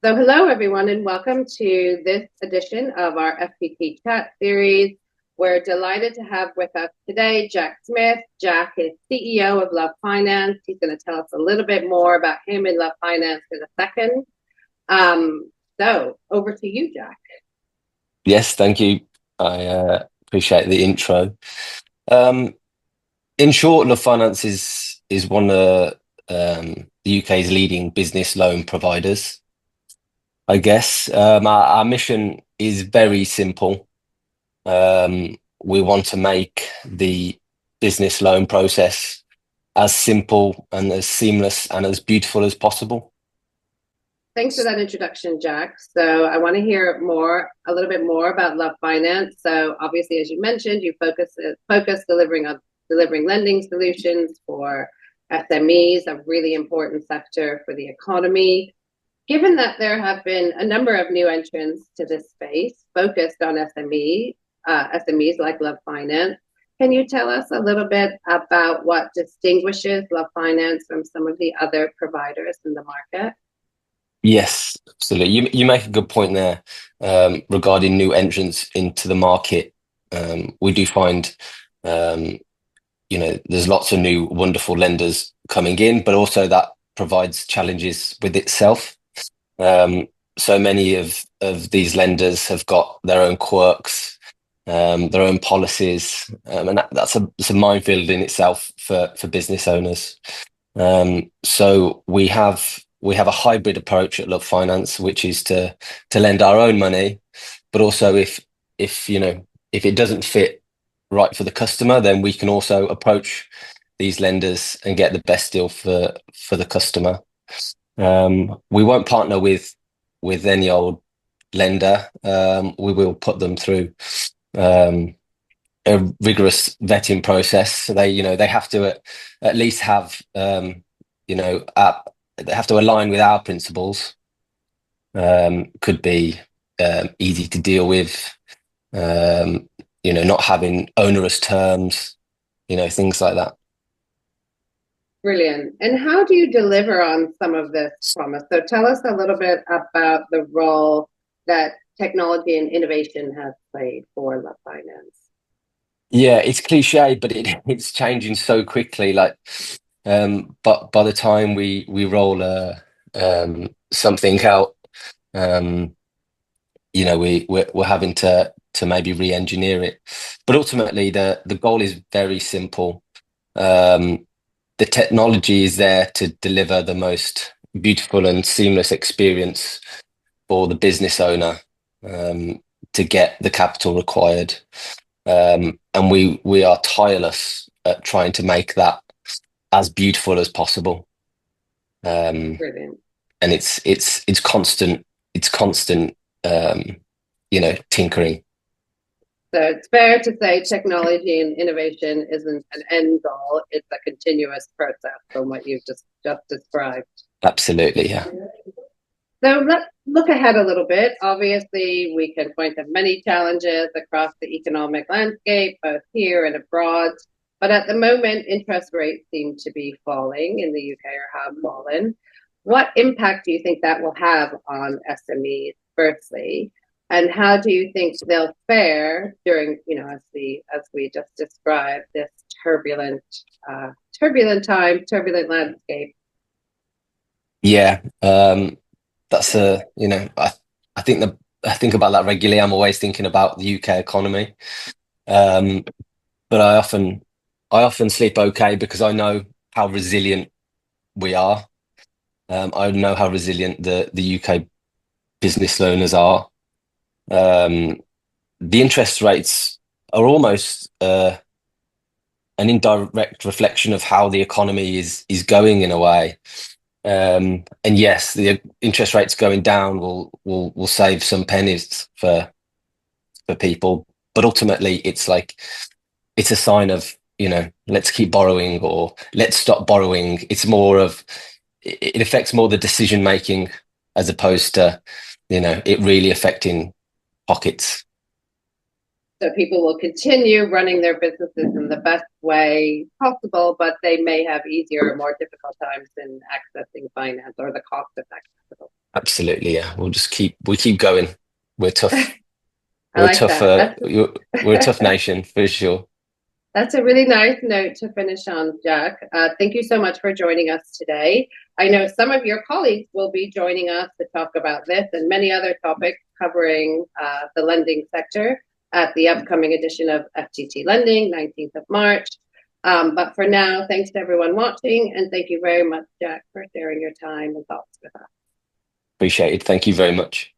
So hello, everyone, and welcome to this edition of our FTT Chat series. We're delighted to have with us today Jack Smith. Jack is CEO of Love Finance. He's going to tell us a little bit more about him and Love Finance in a second. So over to you, Jack. Yes, thank you. I appreciate the intro. Um, in short, Love Finance is one of the UK's leading business loan providers. I guess our mission is very simple. We want to make the business loan process as simple and as seamless and as beautiful as possible. Thanks for that introduction, Jack. So I want to hear a little bit more about Love Finance. So obviously, as you mentioned, you focus delivering lending solutions for SMEs, a really important sector for the economy. Given that there have been a number of new entrants to this space focused on SMEs like Love Finance, can you tell us a little bit about what distinguishes Love Finance from some of the other providers in the market? Yes, absolutely. You make a good point there regarding new entrants into the market. We do find, um, there's lots of new wonderful lenders coming in, but also that provides challenges with itself. So many of these lenders have got their own quirks, their own policies, and that's a minefield in itself for business owners. So we have a hybrid approach at Love Finance, which is to lend our own money, but also if it doesn't fit right for the customer, then we can also approach these lenders and get the best deal for the customer. We won't partner with any old lender. We will put them through um, a rigorous vetting process. So they have to at least have they have to align with our principles. Could be easy to deal with. Not having onerous terms. Things like that. Brilliant. And how do you deliver on some of this promise? So tell us a little bit about the role that technology and innovation has played for Love Finance. Yeah, it's cliche, but it's changing so quickly. But by the time we roll something out, um, we're having to maybe re-engineer it. But ultimately, the goal is very simple. Um, the technology is there to deliver the most beautiful and seamless experience for the business owner, to get the capital required. And we are tireless at trying to make that as beautiful as possible. Um, Brilliant. and it's constant tinkering. So it's fair to say technology and innovation isn't an end goal, it's a continuous process from what you've just described. Absolutely, yeah. So let's look ahead a little bit. Obviously, we can point to many challenges across the economic landscape, both here and abroad. But at the moment, interest rates seem to be falling in the UK or have fallen. What impact do you think that will have on SMEs, firstly? And how do you think they'll fare during, as we just described, this turbulent time, turbulent landscape? Yeah. That's I think I think about that regularly. I'm always thinking about the UK economy. Um, but I often sleep okay because I know how resilient we are. I know how resilient the UK business loaners are. Um, the interest rates are almost an indirect reflection of how the economy is going in a way. And yes, the interest rates going down will save some pennies for people, but ultimately it's a sign of let's keep borrowing or let's stop borrowing. It affects more the decision making as opposed to it really affecting pockets. So people will continue running their businesses in the best way possible, but they may have easier or more difficult times in accessing finance or the cost of that capital. Absolutely, yeah. We keep going. We're tough. I We're a like tough. that. We're a tough nation for sure. That's a really nice note to finish on, Jack. Thank you so much for joining us today. I know some of your colleagues will be joining us to talk about this and many other topics covering the lending sector at the upcoming edition of FTT Lending, 19th of March. But for now, thanks to everyone watching, and thank you very much, Jack, for sharing your time and thoughts with us. Appreciate it. Thank you very much.